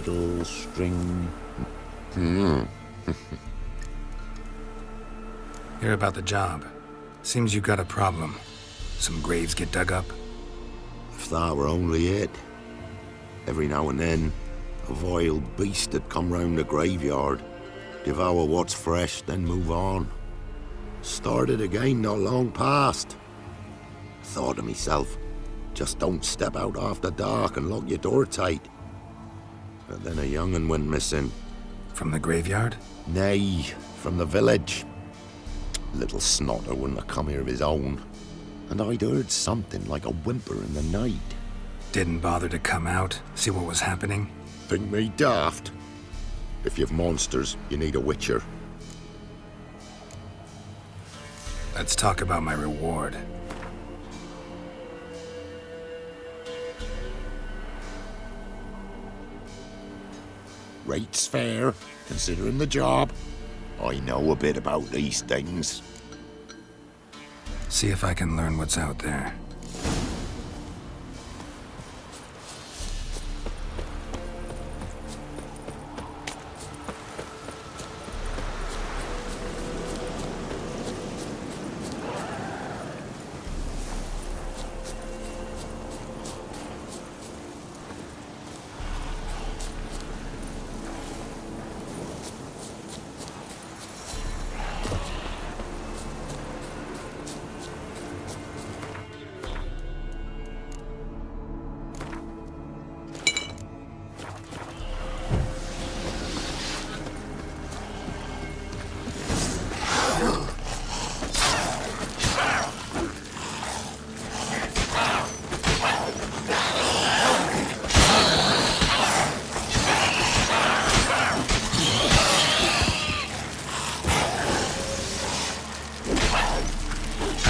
fiddle, string. Hear about the job. Seems you got a problem. Some graves get dug up? If that were only it. Every now and then, a vile beast would come round the graveyard, devour what's fresh, then move on. Started again not long past. Thought to myself, just don't step out after dark and lock your door tight. But then a young'un went missing. From the graveyard? Nay, from the village. Little snotter wouldn't have come here of his own. And I'd heard something like a whimper in the night. Didn't bother to come out, see what was happening? Think me daft? If you've monsters, you need a witcher. Let's talk about my reward. Rate's fair, considering the job. I know a bit about these things. See if I can learn what's out there.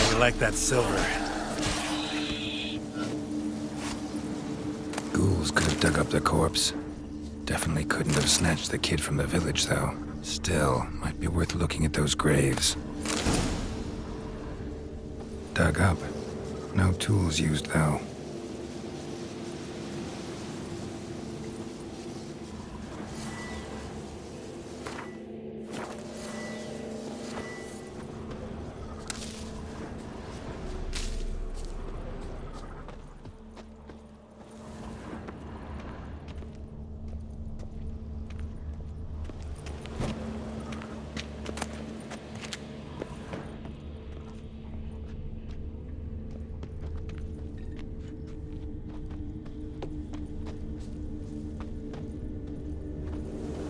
I like that silver. Ghouls could have dug up the corpse. Definitely couldn't have snatched the kid from the village, though. Still, might be worth looking at those graves. Dug up. No tools used, though.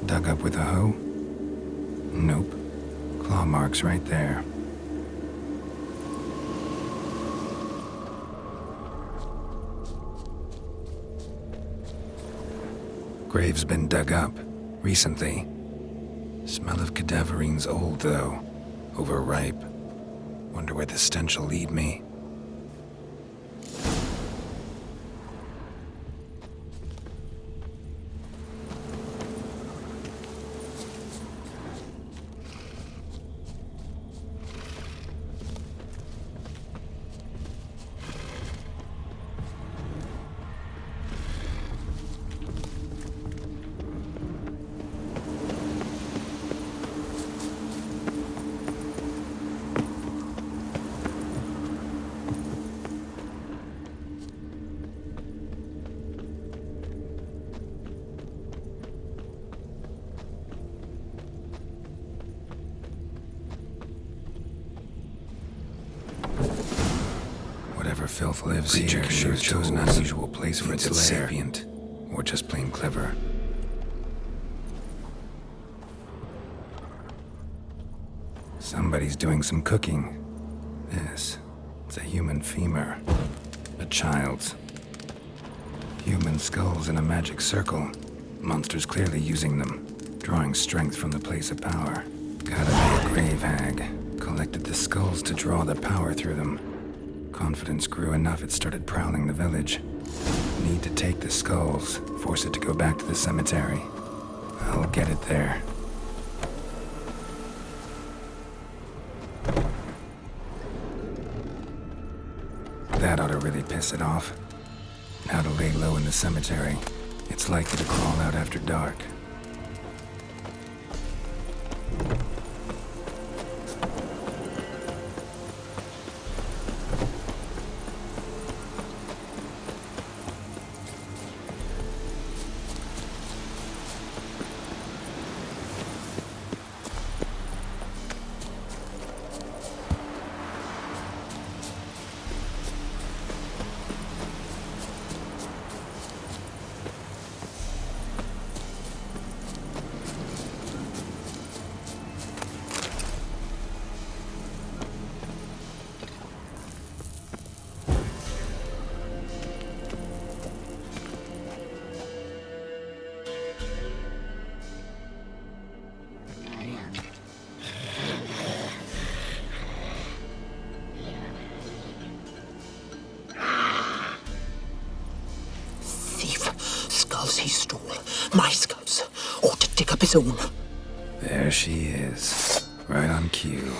Dug up with a hoe? Nope. Claw marks right there. Grave's been dug up. Recently. Smell of cadaverine's old, though. Overripe. Wonder where the stench will lead me. Whatever filth lives here sure chose an unusual place for its lair. Sapient, or just plain clever. Somebody's doing some cooking. This, it's a human femur. A child's. Human skulls in a magic circle. Monsters clearly using them, drawing strength from the place of power. Gotta be a grave hag. Collected the skulls to draw the power through them. Confidence grew enough it started prowling the village. Need to take the skulls, force it to go back to the cemetery. I'll get it there. That ought to really piss it off. Now to lay low in the cemetery. It's likely to crawl out after dark. Skulls he stole. My skulls. Ought to dig up his own. There she is. Right on cue.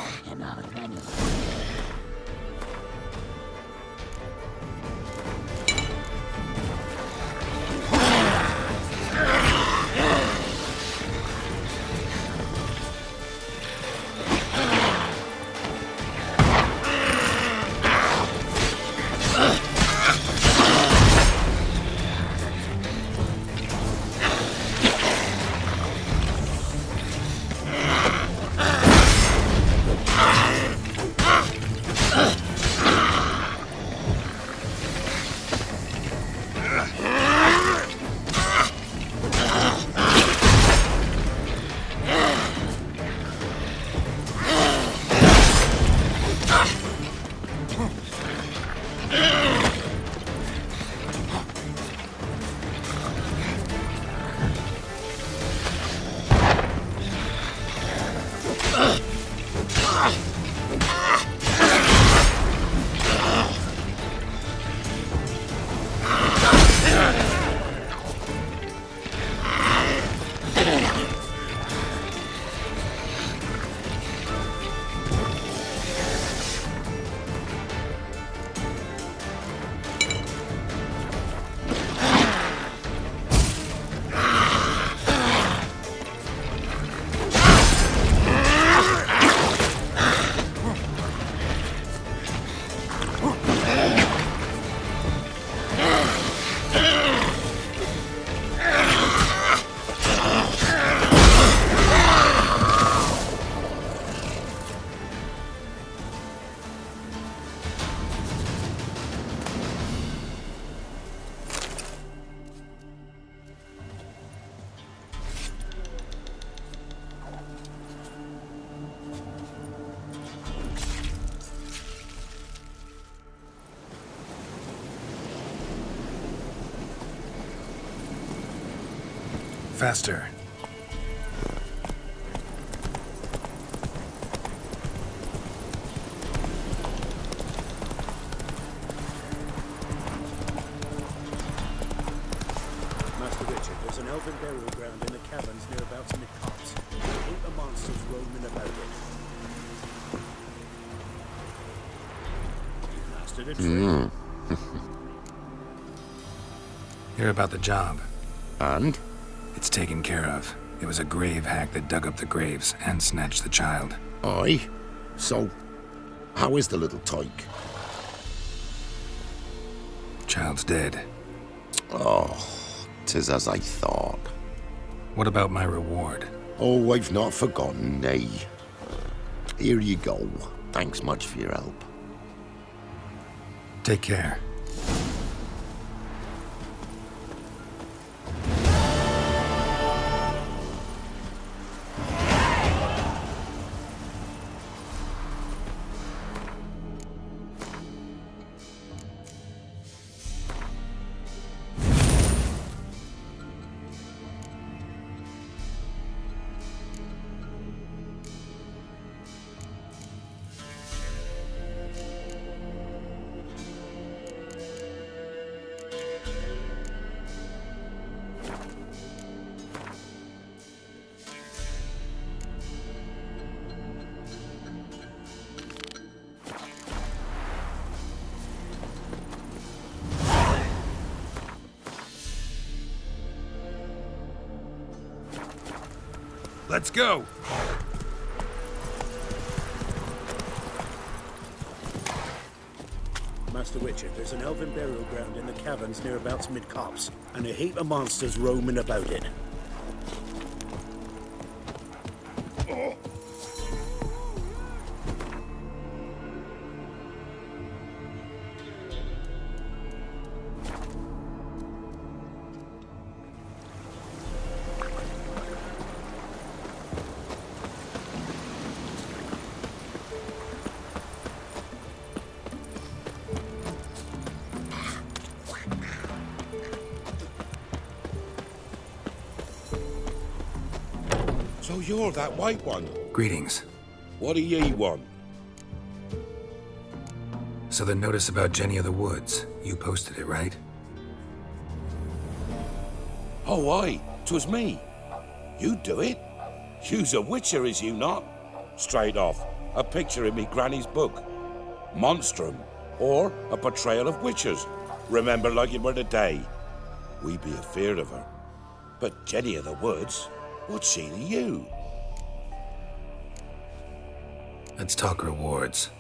Faster. Master Richard, there's an elven burial ground in the caverns nearabouts in the copse. Ain't the monsters roaming about it. You've mastered a trick. Hear about the job. And? It's taken care of. It was a grave hack that dug up the graves and snatched the child. Aye. So, how is the little tyke? Child's dead. Oh, 'tis as I thought. What about my reward? Oh, I've not forgotten, nay. Here you go. Thanks much for your help. Take care. Let's go! Master Witcher, there's an elven burial ground in the caverns nearabouts mid-copse, and a heap of monsters roaming about it. So you're that white one. Greetings. What do ye want? So the notice about Jenny of the Woods, you posted it, right? Oh, aye, 'twas me. You do it? You's a witcher, is you not? Straight off, a picture in me granny's book. Monstrum, or a portrayal of witchers. Remember like it were the day. We be afeard of her. But Jenny of the Woods, what's she to you? Let's talk rewards.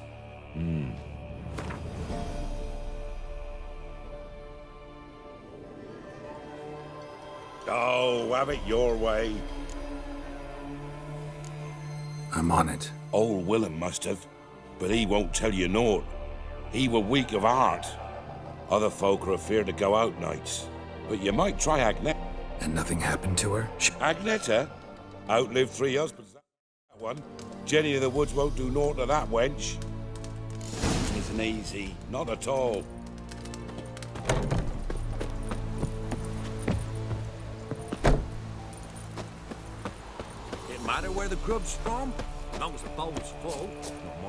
Oh, have it your way. I'm on it. Old Willem must have, but he won't tell you naught. He were weak of heart. Other folk are afeard to go out nights. But you might try Agneta. And nothing happened to her? Agneta? Outlived 3 husbands, that one. Jenny of the Woods won't do naught to that wench. Isn't easy, not at all. It matter where the grub's from, as long as the bowl's full.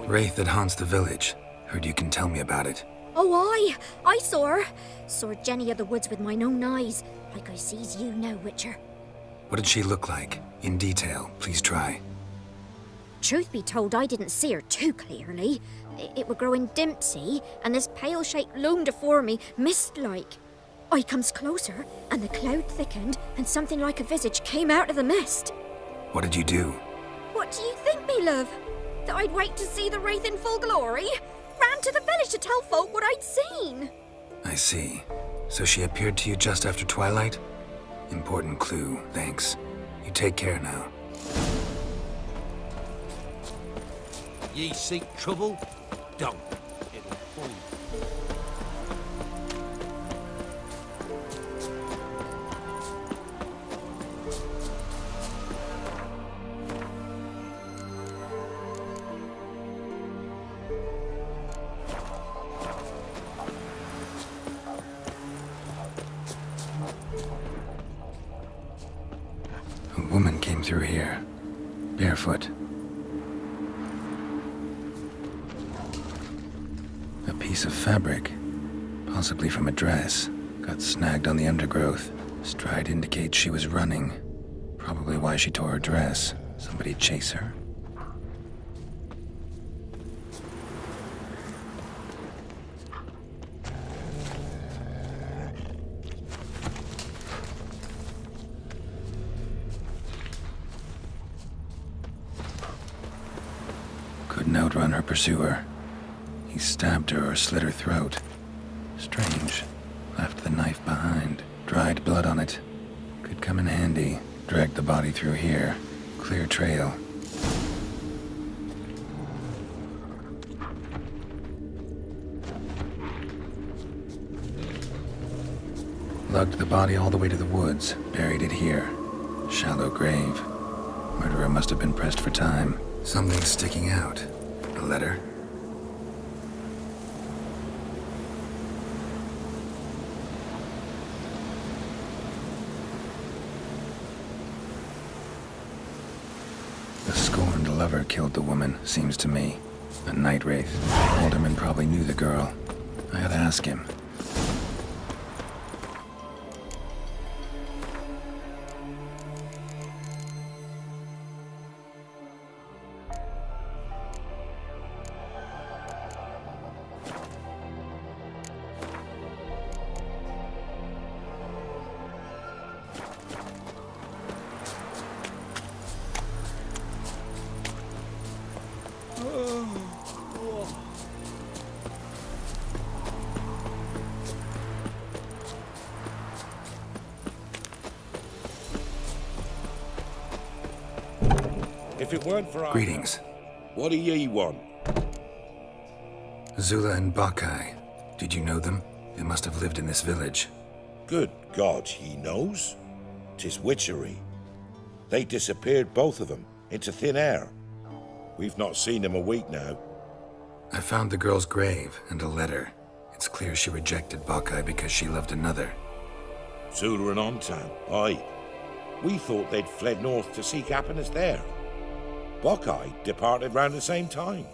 Wraith that haunts the village. Heard you can tell me about it. Oh, I saw her. Saw Jenny of the Woods with mine own eyes, like I sees you now, Witcher. What did she look like? In detail, please try. Truth be told, I didn't see her too clearly. It were growing dim, see, and this pale shape loomed afore me, mist-like. I comes closer, and the cloud thickened, and something like a visage came out of the mist. What did you do? What do you think, me love? That I'd wait to see the wraith in full glory? Ran to the village to tell folk what I'd seen. I see. So she appeared to you just after twilight? Important clue, thanks. You take care now. Ye seek trouble? Don't. It'll find you. A woman came through here, barefoot. A piece of fabric, possibly from a dress, got snagged on the undergrowth. Stride indicates she was running. Probably why she tore her dress. Somebody chase her? Couldn't outrun her pursuer. He stabbed her or slit her throat. Strange. Left the knife behind. Dried blood on it. Could come in handy. Dragged the body through here. Clear trail. Lugged the body all the way to the woods. Buried it here. Shallow grave. Murderer must have been pressed for time. Something's sticking out. A letter? The scorned lover killed the woman, seems to me. A night wraith. Alderman probably knew the girl. I gotta ask him. it weren't for our... Greetings. What do ye want? Zula and Bakai. Did you know them? They must have lived in this village. Good God, he knows. 'Tis witchery. They disappeared, both of them, into thin air. We've not seen them a week now. I found the girl's grave and a letter. It's clear she rejected Bakai because she loved another. Zula and Ontan, aye. We thought they'd fled north to seek happiness there. Bakai departed round the same time.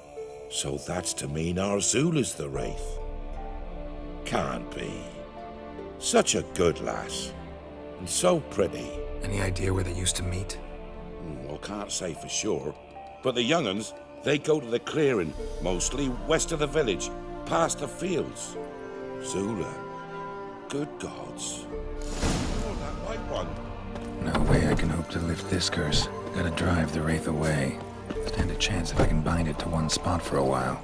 So that's to mean our Zula's the wraith. Can't be. Such a good lass. And so pretty. Any idea where they used to meet? Well, can't say for sure. But the young'uns, they go to the clearing, mostly west of the village, past the fields. Zula. Good gods. Oh, that white one. No way I can hope to lift this curse. Gotta drive the wraith away. Stand a chance if I can bind it to one spot for a while.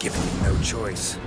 Giving me no choice.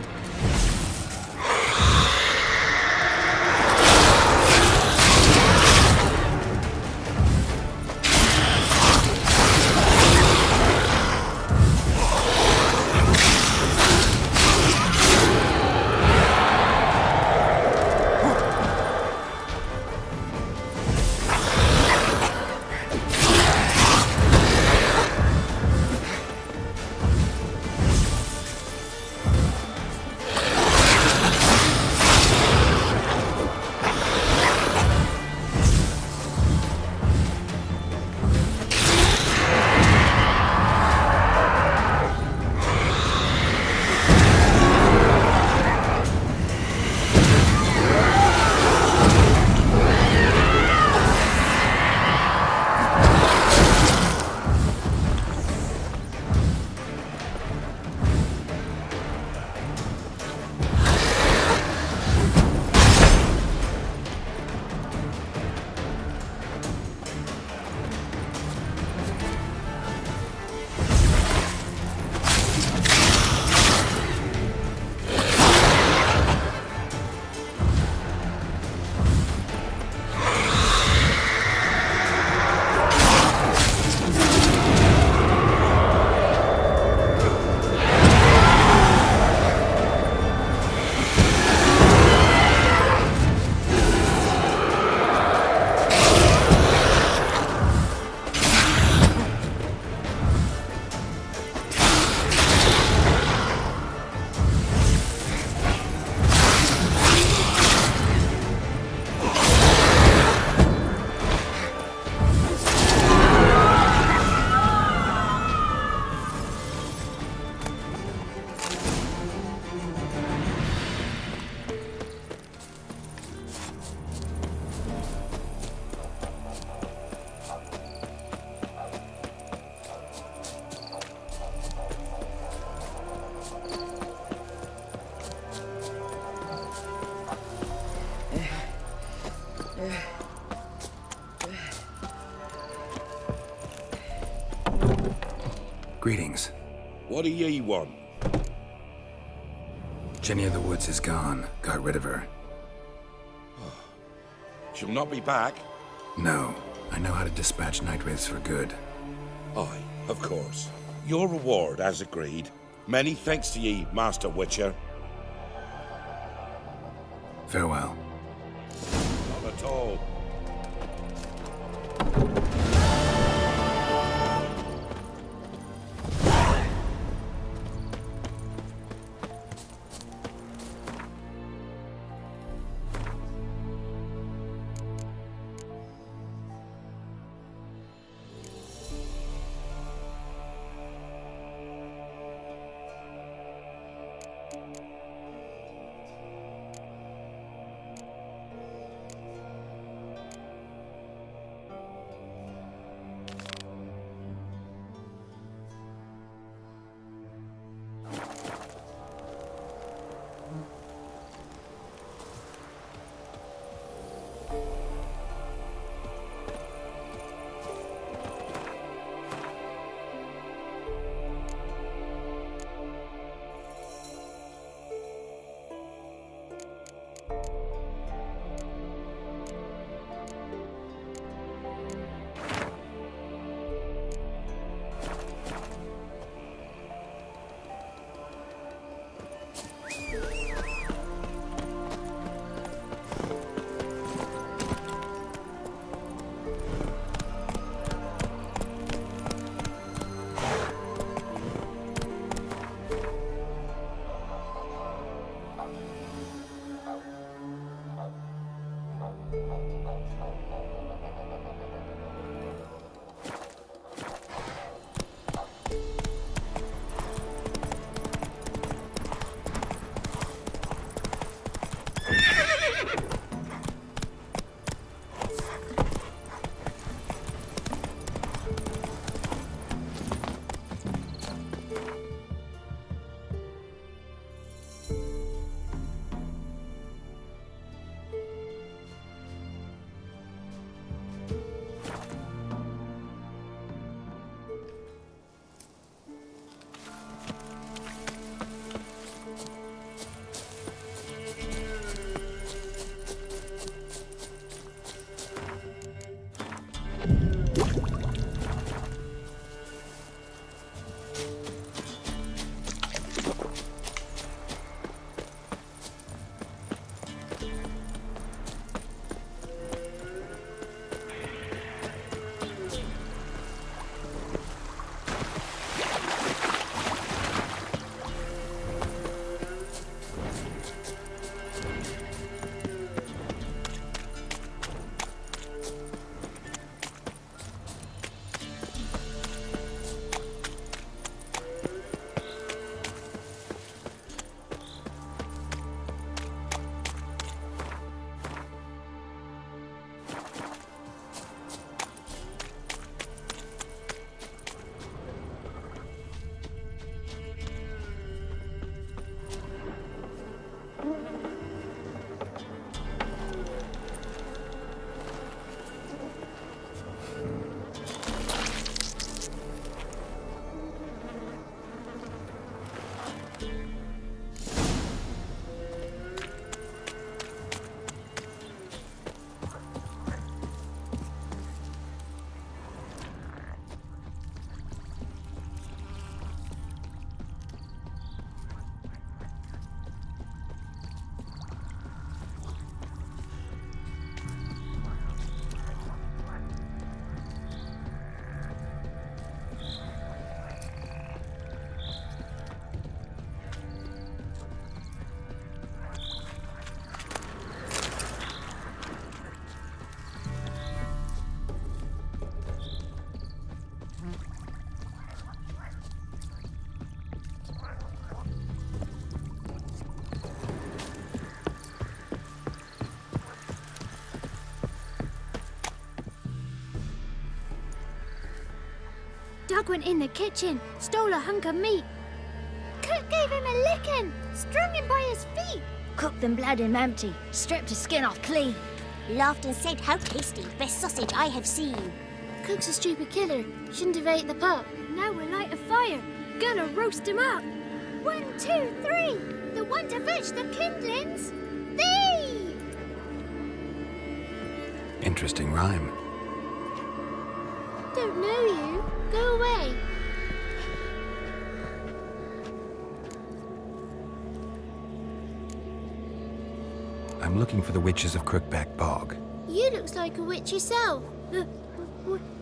Greetings. What do ye want? Jenny of the Woods is gone. Got rid of her. She'll not be back. No. I know how to dispatch night wraiths for good. Aye, of course. Your reward, as agreed. Many thanks to ye, Master Witcher. Farewell. Not at all. Doug went in the kitchen, stole a hunk of meat. Cook gave him a licking, strung him by his feet. Cooked them blood him empty, stripped his skin off clean. Laughed and said, "How tasty, best sausage I have seen." Cook's a stupid killer, shouldn't have ate the pup. Now we'll light a fire, gonna roast him up. 1, 2, 3. The one to fetch the kindlings? Thee! Interesting rhyme. Don't know you. Go away. I'm looking for the witches of Crookback Bog. You looks like a witch yourself. The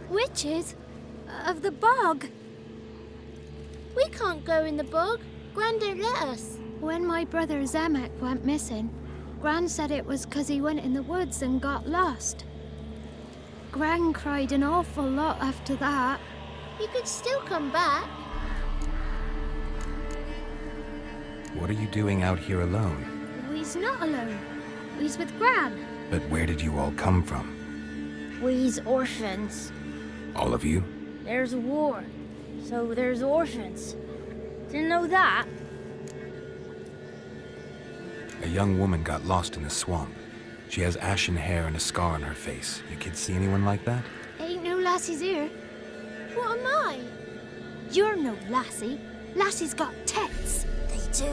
witches? Of the bog? We can't go in the bog. Gran don't let us. When my brother Zemek went missing, Gran said it was 'cause he went in the woods and got lost. Gran cried an awful lot after that. You could still come back. What are you doing out here alone? We's not alone. We's with Gran. But where did you all come from? We's orphans. All of you? There's a war, so there's orphans. Didn't know that? A young woman got lost in the swamp. She has ashen hair and a scar on her face. You kids see anyone like that? Ain't no lassies here. What am I? You're no lassie. Lassie's got tits. They do.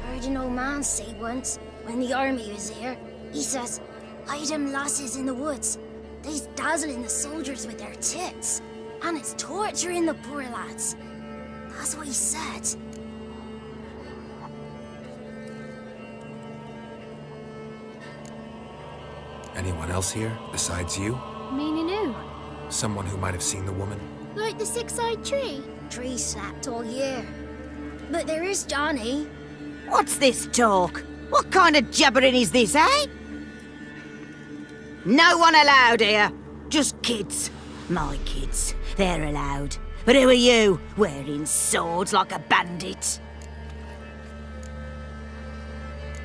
I heard an old man say once, when the army was here, he says, "Hide them lasses in the woods. They's dazzling the soldiers with their tits, and it's torturing the poor lads." That's what he said. Anyone else here, besides you? Meaning who? Someone who might have seen the woman? Like the six-eyed tree? Tree snapped all year. But there is Johnny. What's this talk? What kind of jabbering is this, eh? No one allowed here. Just kids. My kids. They're allowed. But who are you, wearing swords like a bandit?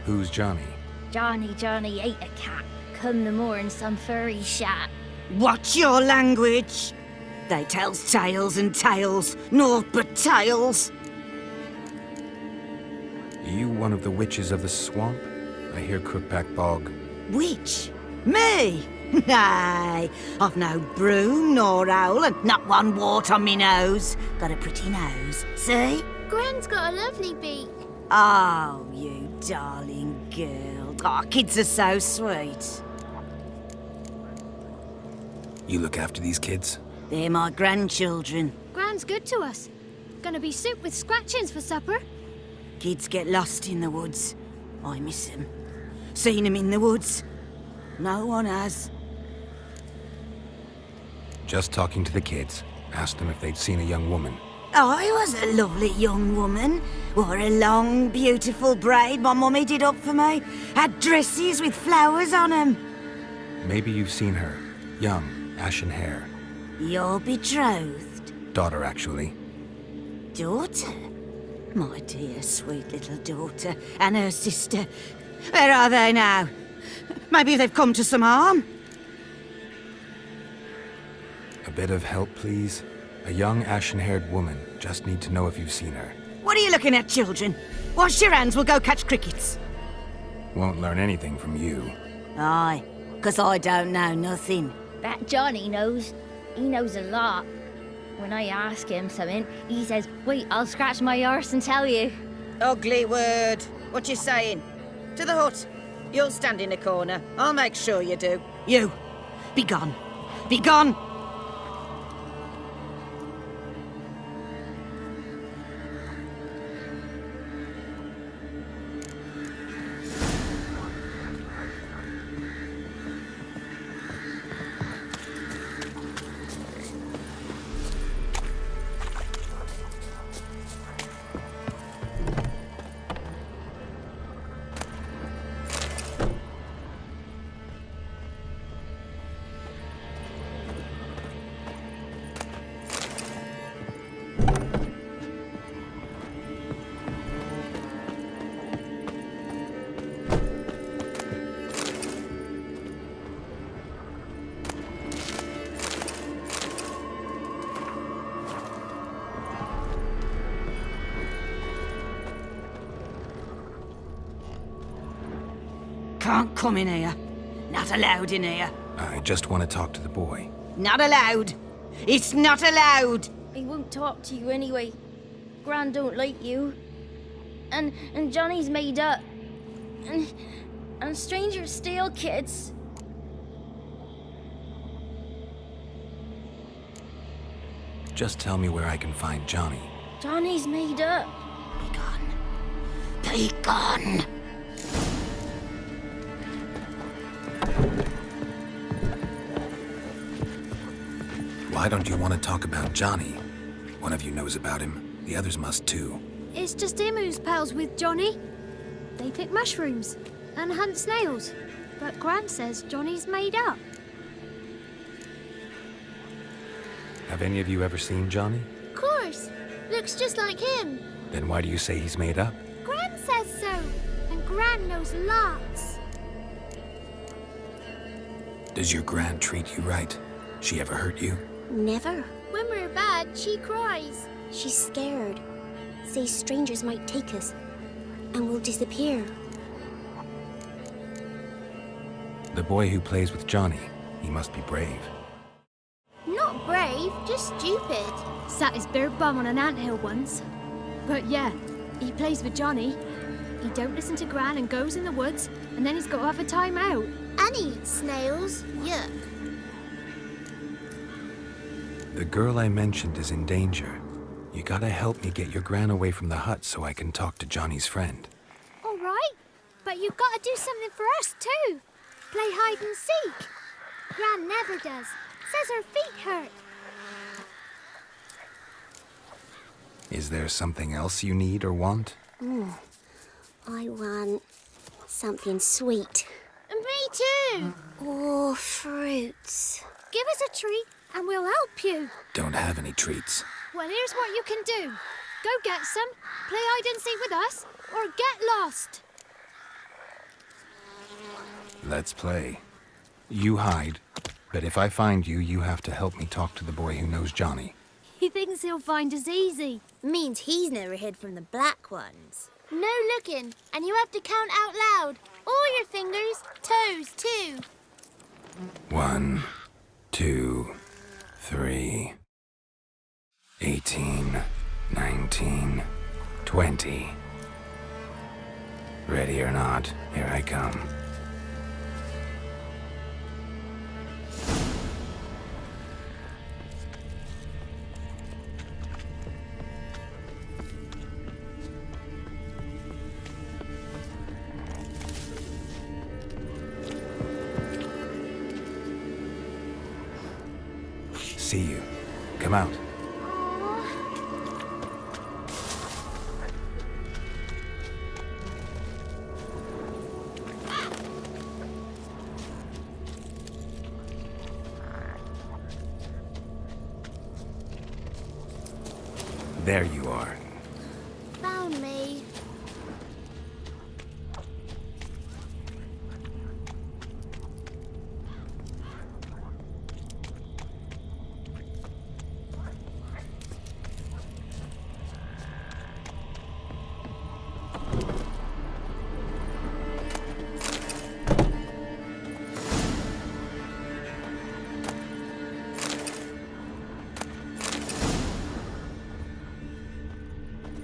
Who's Johnny? Johnny ate a cat. Come the more in some furry shat. Watch your language. They tells tales and tales, naught but tales. Are you one of the witches of the swamp? I hear Crookback Bog. Witch? Me? Nay, I've no broom nor owl and not one wart on me nose. Got a pretty nose, see? Gran's got a lovely beak. Oh, you darling girl. Oh, kids are so sweet. You look after these kids? They're my grandchildren. Gran's good to us. Gonna be soup with scratchings for supper. Kids get lost in the woods. I miss them. Seen them in the woods. No one has. Just talking to the kids. Asked them if they'd seen a young woman. I was a lovely young woman. Wore a long, beautiful braid my mummy did up for me. Had dresses with flowers on 'em. Maybe you've seen her. Young, ashen hair. You're betrothed? Daughter, actually. Daughter? My dear, sweet little daughter. And her sister. Where are they now? Maybe they've come to some harm? A bit of help, please? A young, ashen-haired woman. Just need to know if you've seen her. What are you looking at, children? Wash your hands, we'll go catch crickets. Won't learn anything from you. Aye, 'cause I don't know nothing. That Johnny knows. He knows a lot. When I ask him something, he says, "Wait, I'll scratch my arse and tell you." Ugly word. What you saying? To the hut. You'll stand in a corner. I'll make sure you do. You, be gone. Be gone! Can't come in here. Not allowed in here. I just want to talk to the boy. Not allowed. It's not allowed. He won't talk to you anyway. Gran don't like you. and Johnny's made up. And strangers steal kids. Just tell me where I can find Johnny. Johnny's made up. Be gone. Be gone. Why don't you want to talk about Johnny? One of you knows about him. The others must too. It's just him who's pals with Johnny. They pick mushrooms and hunt snails. But Gran says Johnny's made up. Have any of you ever seen Johnny? Of course. Looks just like him. Then why do you say he's made up? Gran says so. And Gran knows lots. Does your Gran treat you right? She ever hurt you? Never. When we're bad, she cries. She's scared. Says strangers might take us. And we'll disappear. The boy who plays with Johnny, he must be brave. Not brave, just stupid. Sat his bare bum on an anthill once. But yeah, he plays with Johnny. He don't listen to Gran and goes in the woods, and then he's got to have a time out. And he eats snails. Yuck. The girl I mentioned is in danger. You gotta help me get your Gran away from the hut so I can talk to Johnny's friend. All right, but you've got to do something for us too. Play hide and seek. Gran never does. Says her feet hurt. Is there something else you need or want? I want something sweet. And me too. Oh, fruits. Give us a treat and we'll help you. Don't have any treats. Well, here's what you can do. Go get some, play hide and seek with us, or get lost. Let's play. You hide, but if I find you, you have to help me talk to the boy who knows Johnny. He thinks he'll find us easy. Means he's never hid from the black ones. No looking, and you have to count out loud. All your fingers, toes too. 1, 2, 3, 18, 19, 20. Ready or not, here I come. See you. Come out. There you are. Found me.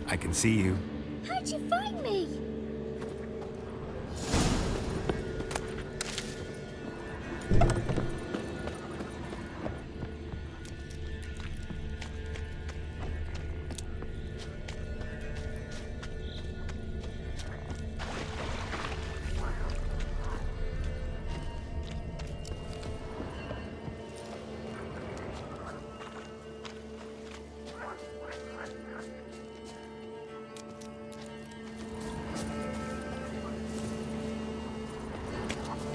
I can see you. How'd you find me?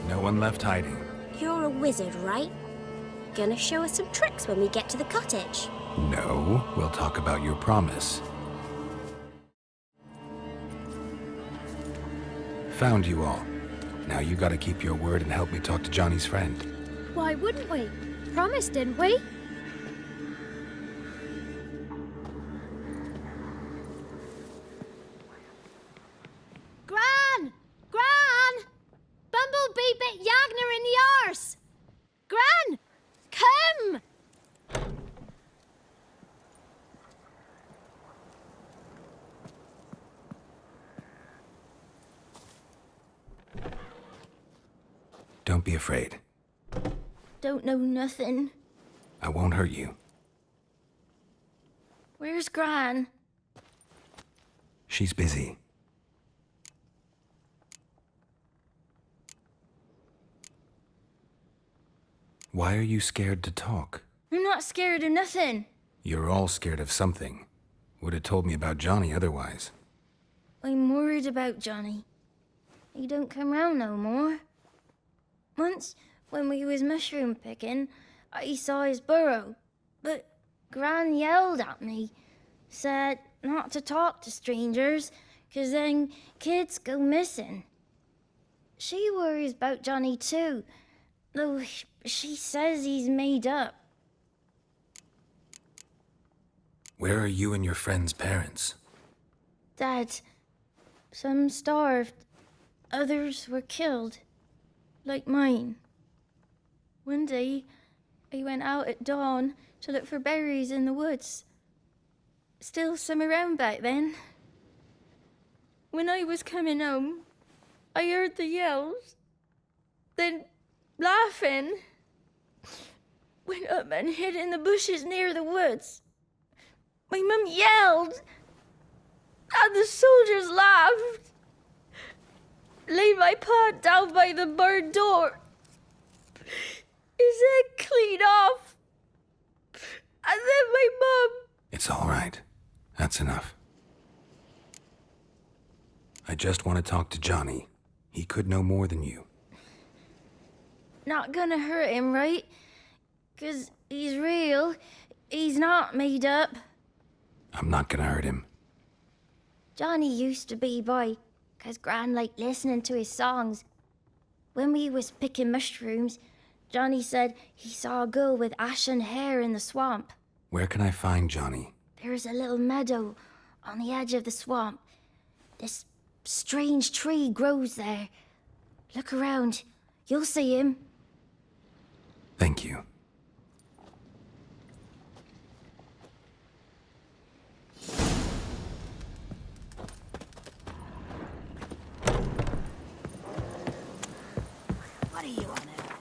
No one left hiding. You're a wizard, right? Gonna show us some tricks when we get to the cottage. No, we'll talk about your promise. Found you all. Now you gotta keep your word and help me talk to Johnny's friend. Why wouldn't we? Promised, didn't we? Gran! Gran! Bumblebee bit Yagner in the arse! Gran! Come! Don't be afraid. Don't know nothing. I won't hurt you. Where's Gran? She's busy. Why are you scared to talk? I'm not scared of nothing. You're all scared of something. Would have told me about Johnny otherwise. I'm worried about Johnny. He don't come round no more. Once, when we was mushroom picking, I saw his burrow, but Gran yelled at me, said not to talk to strangers, 'cause then kids go missing. She worries about Johnny too, though she says he's made up. Where are you and your friend's parents? Dad, some starved, others were killed, like mine. One day, I went out at dawn to look for berries in the woods. Still some around back then. When I was coming home, I heard the yells, then laughing. Went up and hid in the bushes near the woods. My mum yelled, and the soldiers laughed. Laid my pa down by the barn door. His head clean off. And then my mum... It's all right. That's enough. I just want to talk to Johnny. He could know more than you. Not gonna hurt him, right? 'Cause he's real. He's not made up. I'm not gonna hurt him. Johnny used to be boy, 'cause Gran liked listening to his songs. When we was picking mushrooms, Johnny said he saw a girl with ashen hair in the swamp. Where can I find Johnny? There's a little meadow on the edge of the swamp. This strange tree grows there. Look around. You'll see him. Thank you. What are you on about?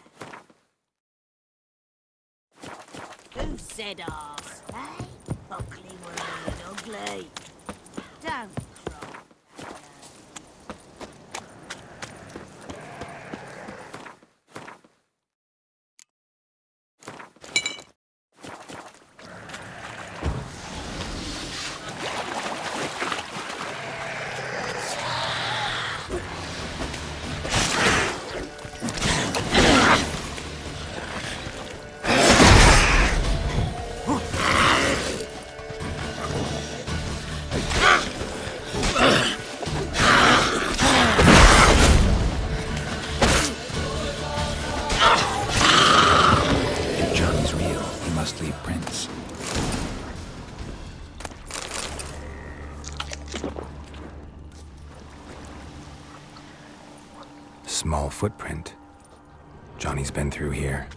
Who said arse, eh? Ugly word, ugly. Don't cry. If Johnny's real, he must leave prints. Small footprint. Johnny's been through here.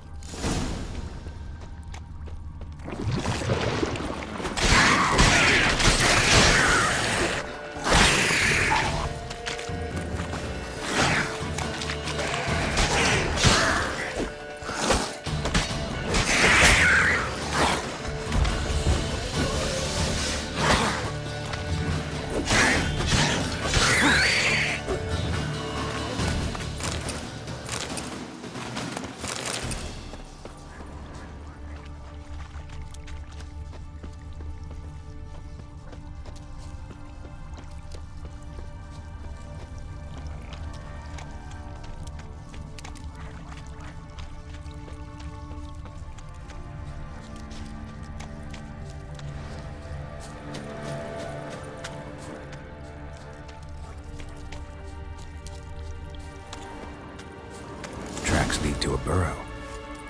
Tracks lead to a burrow.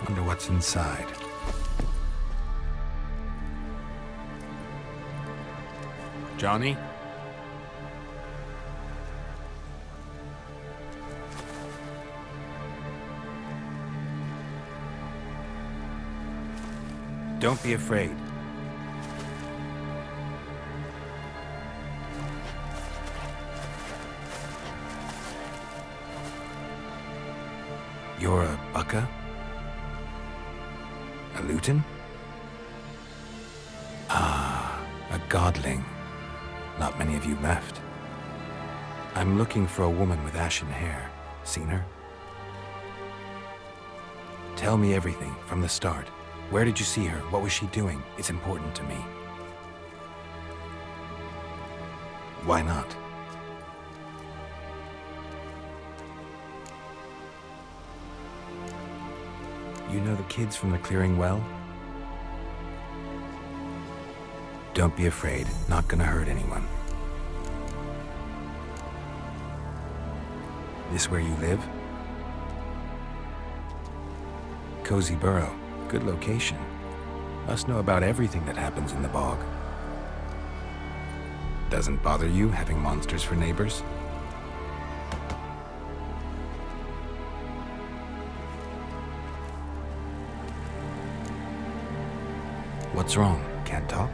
Wonder what's inside. Johnny? Don't be afraid. You're orca? A luton? Ah, a godling. Not many of you left. I'm looking for a woman with ashen hair. Seen her? Tell me everything from the start. Where did you see her? What was she doing? It's important to me. Why not? You know the kids from the clearing well? Don't be afraid. Not gonna hurt anyone. This where you live? Cozy Burrow. Good location. Must know about everything that happens in the bog. Doesn't bother you having monsters for neighbors? What's wrong? Can't talk?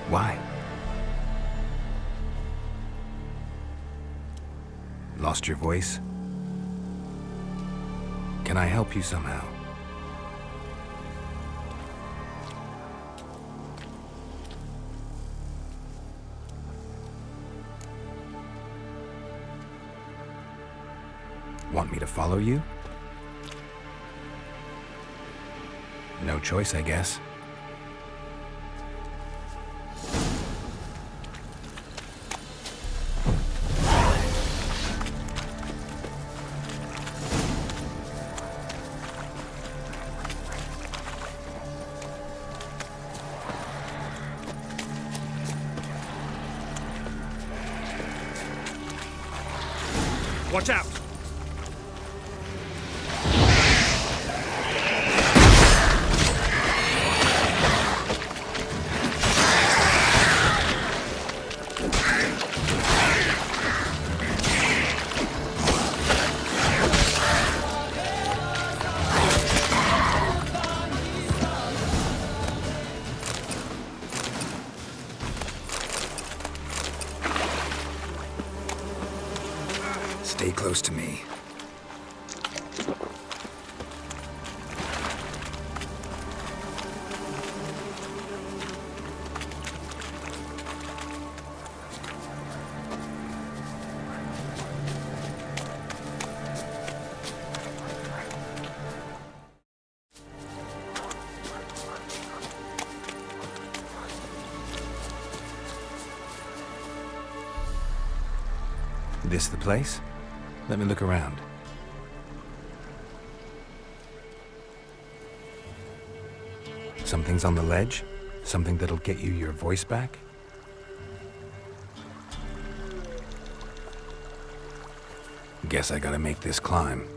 Why? Lost your voice? Can I help you somehow? Want me to follow you? No choice, I guess. Watch out! Stay close to me. This the place? Let me look around. Something's on the ledge? Something that'll get you your voice back? Guess I gotta make this climb.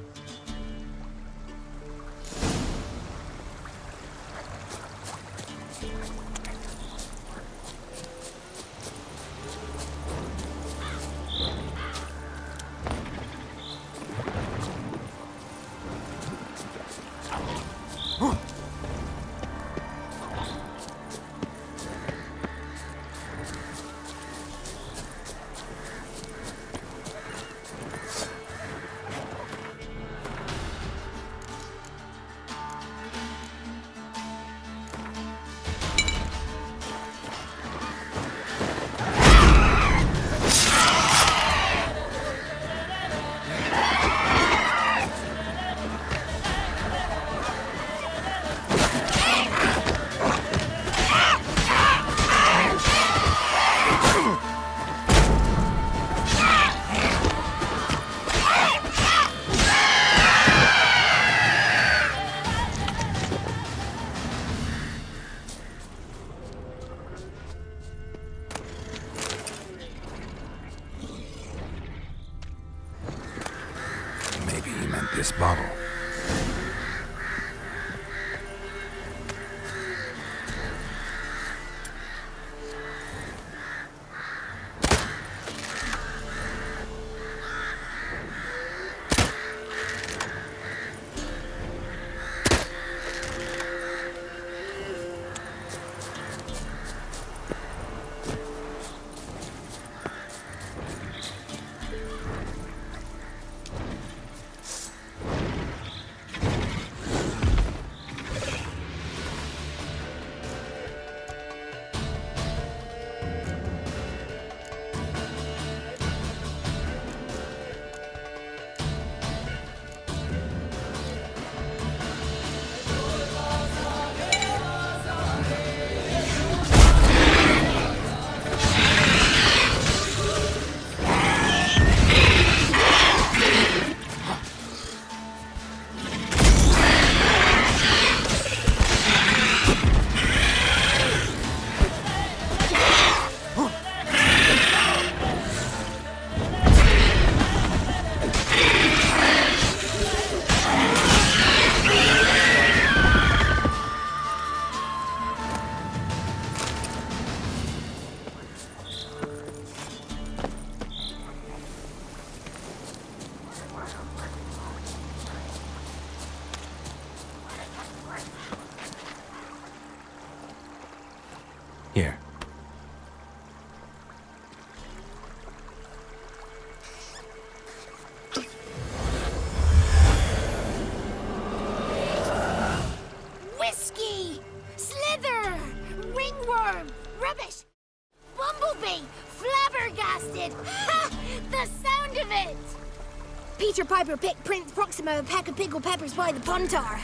Piper picked Prince Proxima a pack of pickled peppers by the puntar.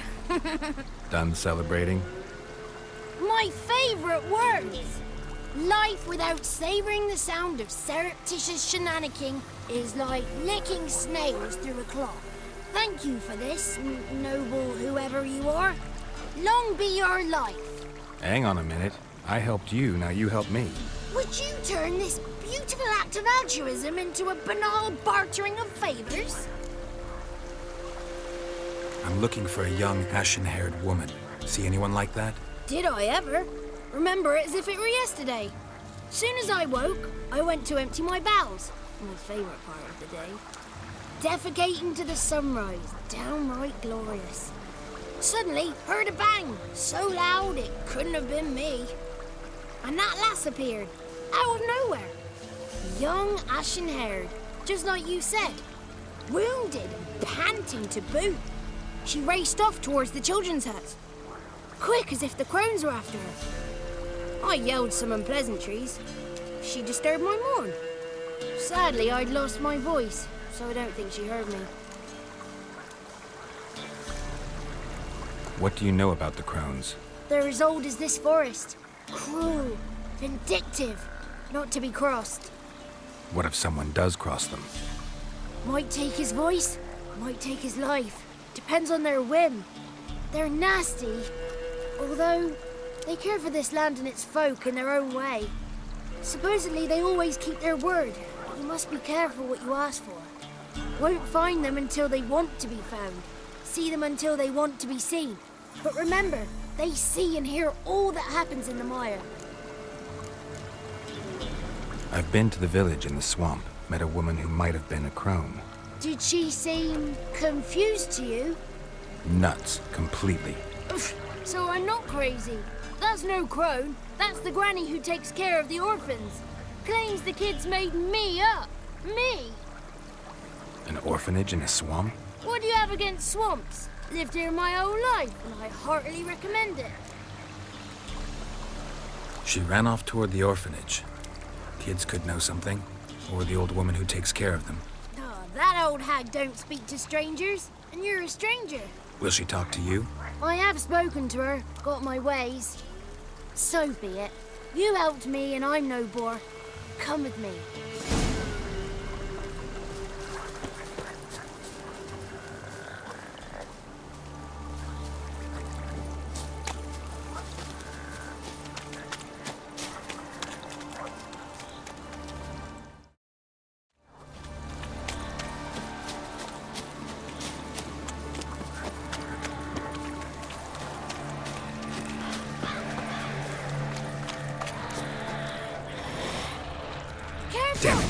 Done celebrating? My favorite words! Life without savoring the sound of surreptitious shenanigans is like licking snails through a cloth. Thank you for this, noble whoever you are. Long be your life. Hang on a minute. I helped you, now you help me. Would you turn this beautiful act of altruism into a banal bartering of favors? I'm looking for a young, ashen-haired woman. See anyone like that? Did I ever? Remember it as if it were yesterday. Soon as I woke, I went to empty my bowels. My favorite part of the day. Defecating to the sunrise, downright glorious. Suddenly, heard a bang, so loud it couldn't have been me. And that lass appeared, out of nowhere. Young, ashen-haired, just like you said. Wounded and panting to boot. She raced off towards the children's hut. Quick as if the crones were after her. I yelled some unpleasantries. She disturbed my morn. Sadly, I'd lost my voice, so I don't think she heard me. What do you know about the crones? They're as old as this forest. Cruel, vindictive, not to be crossed. What if someone does cross them? Might take his voice, might take his life. Depends on their whim. They're nasty, although they care for this land and its folk in their own way. Supposedly they always keep their word, but you must be careful what you ask for. Won't find them until they want to be found. See them until they want to be seen. But remember, they see and hear all that happens in the mire. I've been to the village in the swamp, met a woman who might have been a crone. Did she seem confused to you? Nuts, completely. So I'm not crazy. That's no crone. That's the granny who takes care of the orphans. Claims the kids made me up. Me! An orphanage in a swamp? What do you have against swamps? Lived here my whole life, and I heartily recommend it. She ran off toward the orphanage. Kids could know something, or the old woman who takes care of them. Oh, that old hag don't speak to strangers, and you're a stranger. Will she talk to you? I have spoken to her, got my ways. So be it. You helped me, and I'm no bore. Come with me. Damn it.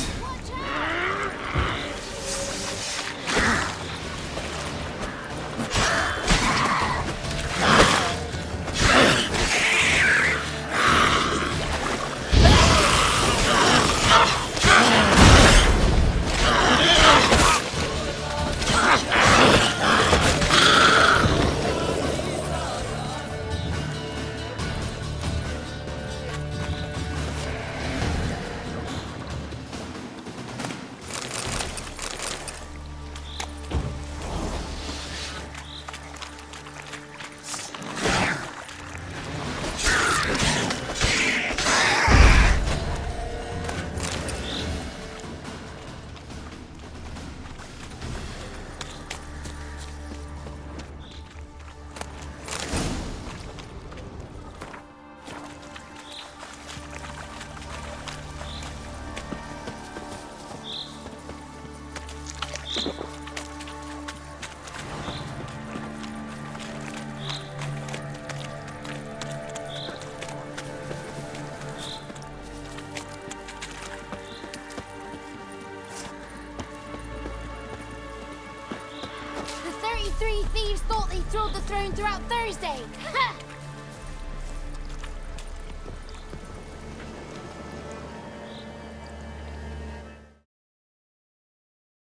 The 33 thieves thought they thrilled the throne throughout Thursday. Ha!